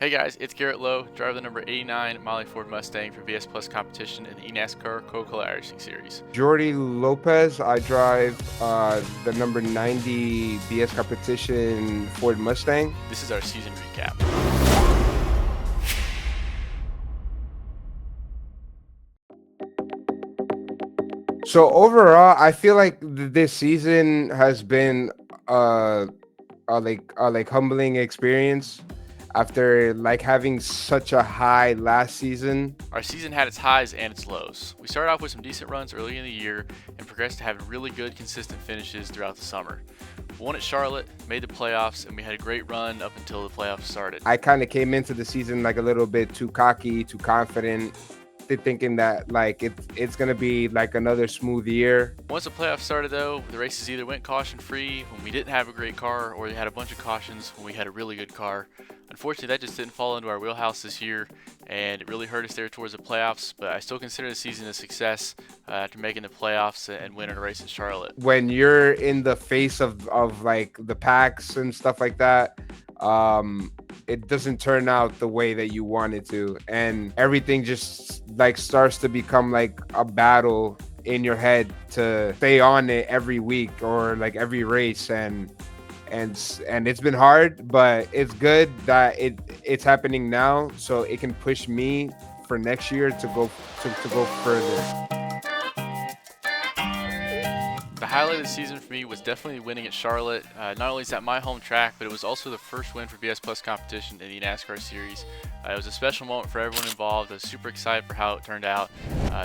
Hey guys, it's Garrett Lowe, driver of the number 89 MAHLE Ford Mustang for BS+ Competition in the eNASCAR Coca-Cola iRacing Series. Jordy Lopez. I drive the number 90 BS Competition Ford Mustang. This is our season recap. So overall, I feel like this season has been a humbling experience after like having such a high last season. Our season had its highs and its lows. We started off with some decent runs early in the year and progressed to have really good, consistent finishes throughout the summer. We won at Charlotte, made the playoffs, and we had a great run up until the playoffs started. I kind of came into the season like a little bit too cocky, too confident, thinking that like it's gonna be like another smooth year. Once the playoffs started though, the races either went caution free when we didn't have a great car, or they had a bunch of cautions when we had a really good car. Unfortunately, that just didn't fall into our wheelhouse this year, and it really hurt us there towards the playoffs, but I still consider the season a success after making the playoffs and winning a race in Charlotte. When you're in the face of like the packs and stuff like that, it doesn't turn out the way that you want it to, and everything just like starts to become like a battle in your head to stay on it every week or like every race. And it's been hard, but it's good that it's happening now, so it can push me for next year to go further. The highlight of the season for me was definitely winning at Charlotte. Not only is that my home track, but it was also the first win for BS+ Competition in the NASCAR Series. It was a special moment for everyone involved. I was super excited for how it turned out.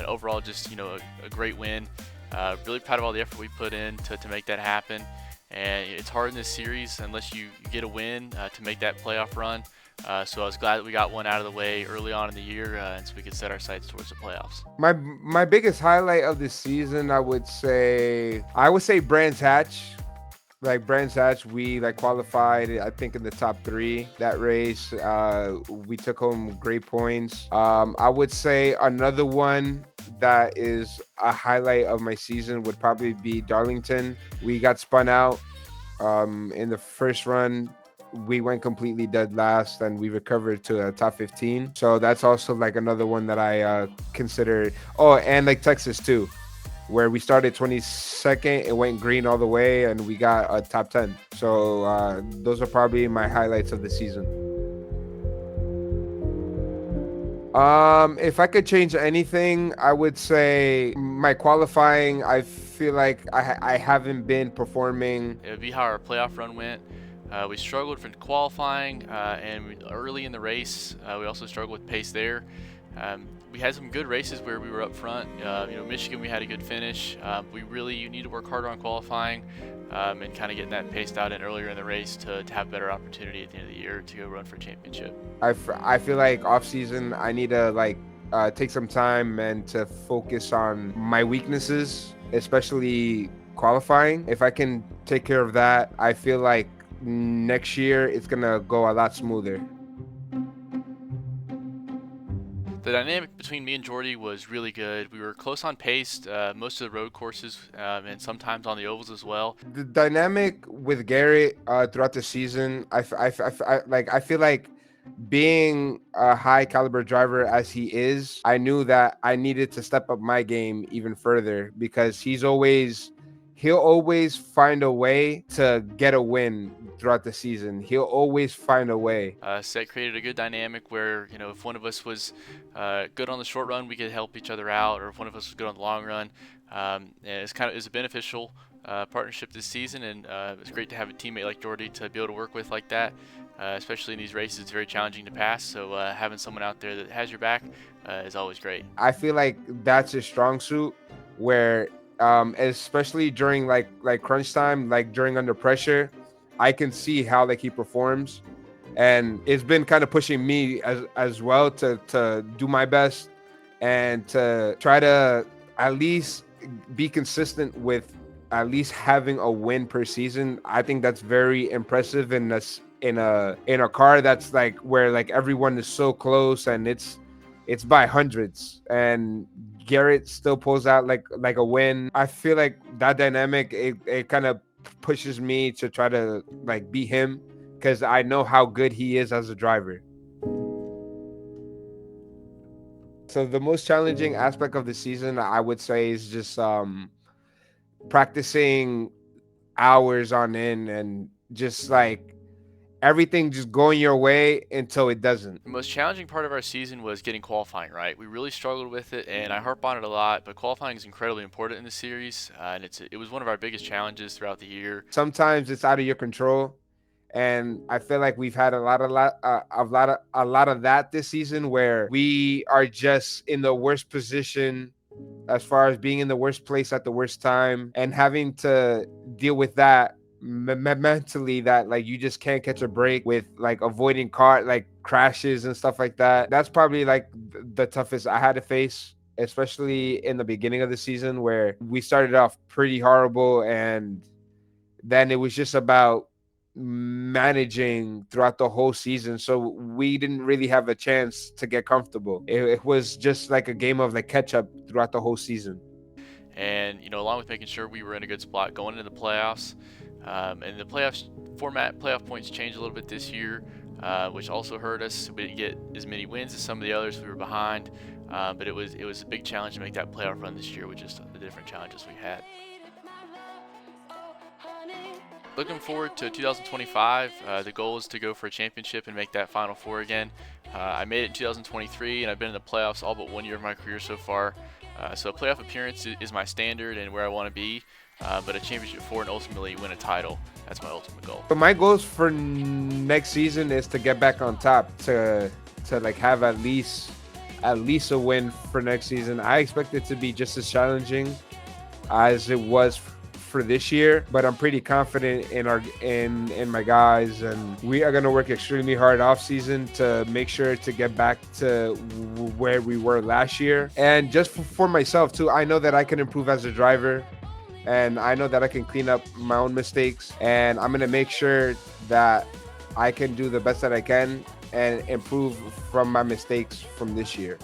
Overall, just a great win. Really proud of all the effort we put in to make that happen. And it's hard in this series unless you get a win to make that playoff run. So I was glad that we got one out of the way early on in the year, and so we could set our sights towards the playoffs. My biggest highlight of the season, I would say Brands Hatch. Like Brands Hatch, we like qualified, I think, in the top 3 that race. We took home great points. I would say another one that is a highlight of my season would probably be Darlington. We got spun out in the first run. We went completely dead last, and we recovered to a top 15. So that's also like another one that I consider. Oh, and like Texas too, where we started 22nd, it went green all the way, and we got a top 10. So those are probably my highlights of the season. If I could change anything, I would say my qualifying. I feel like I haven't been performing. It would be how our playoff run went. We struggled for qualifying, and early in the race, we also struggled with pace there. We had some good races where we were up front. Michigan, we had a good finish. You need to work harder on qualifying and kind of getting that paced out in earlier in the race to have better opportunity at the end of the year to go run for a championship. I feel like off season, I need to like take some time and to focus on my weaknesses, especially qualifying. If I can take care of that, I feel like next year it's gonna go a lot smoother. The dynamic between me and Jordy was really good. We were close on pace most of the road courses and sometimes on the ovals as well. The dynamic with Garrett throughout the season, I feel like being a high caliber driver as he is, I knew that I needed to step up my game even further, because he'll always find a way to get a win throughout the season. He'll always find a way. Set created a good dynamic where, if one of us was good on the short run, we could help each other out, or if one of us was good on the long run. And it's a beneficial partnership this season, and it's great to have a teammate like Jordy to be able to work with like that, especially in these races. It's very challenging to pass, so having someone out there that has your back is always great. I feel like that's his strong suit, where especially during like crunch time, like during under pressure, I can see how like he performs, and it's been kind of pushing me as well to do my best and to try to at least be consistent with at least having a win per season. I think that's very impressive in a car that's like where like everyone is so close, and it's by hundreds, and Garrett still pulls out like a win. I feel like that dynamic, it kind of pushes me to try to like be him, because I know how good he is as a driver. So the most challenging aspect of the season, I would say, is just practicing hours on end and just like everything just going your way until it doesn't. The most challenging part of our season was getting qualifying right. We really struggled with it, and I harp on it a lot, but qualifying is incredibly important in the series, and it was one of our biggest challenges throughout the year. Sometimes it's out of your control, and I feel like we've had a lot of that this season, where we are just in the worst position as far as being in the worst place at the worst time and having to deal with that mentally, that like you just can't catch a break with like avoiding car like crashes and stuff like that. That's probably like the toughest I had to face, especially in the beginning of the season, where we started off pretty horrible, and then it was just about managing throughout the whole season. So we didn't really have a chance to get comfortable. It was just like a game of like catch up throughout the whole season. And along with making sure we were in a good spot going into the playoffs, and the playoffs format, playoff points changed a little bit this year, which also hurt us. We didn't get as many wins as some of the others. We were behind, but it was a big challenge to make that playoff run this year with just the different challenges we had. Looking forward to 2025. The goal is to go for a championship and make that Final Four again. I made it in 2023, and I've been in the playoffs all but 1 year of my career so far. So a playoff appearance is my standard and where I want to be, but a championship four and ultimately win a title. That's my ultimate goal. But my goals for next season is to get back on top, to like have at least a win for next season. I expect it to be just as challenging as it was for this year, but I'm pretty confident in my guys, and we are going to work extremely hard off season to make sure to get back to where we were last year. And just for myself too, I know that I can improve as a driver, and I know that I can clean up my own mistakes, and I'm going to make sure that I can do the best that I can and improve from my mistakes from this year.